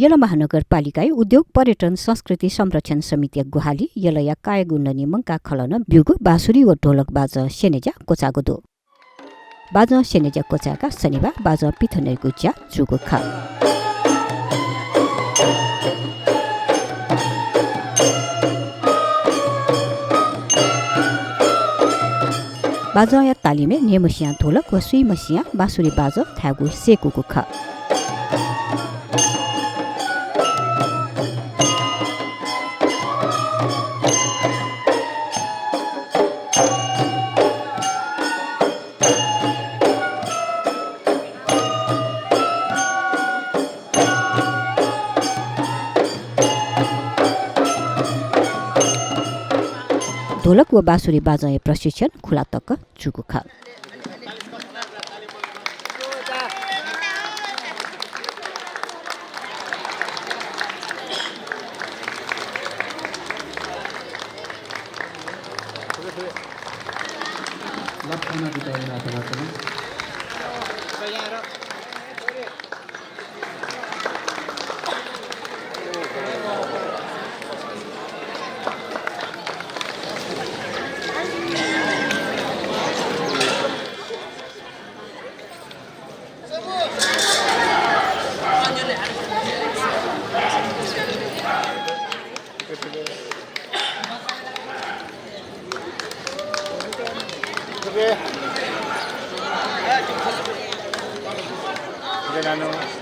यला महानगरपालिका उद्योग पर्यटन संस्कृति संरक्षण समिति गुहाली यलया कायगुण्डनी मंका खलन ब्युगु बाँसुरी व ढोलक बाज सेनेजा कोचागुदो बाज सेनेजा कोचाका शनिबार बाज पिथनेगु ज्या चुगु खा बाज या तालिमे नेमसिया ढोलक व सुई मसिया बाँसुरी बाज थागु सेकुगु खा ढोलक व बाँसुरी बाजाए प्रशिक्षण खुला तक चुकु खा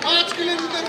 $5 किलोमीटर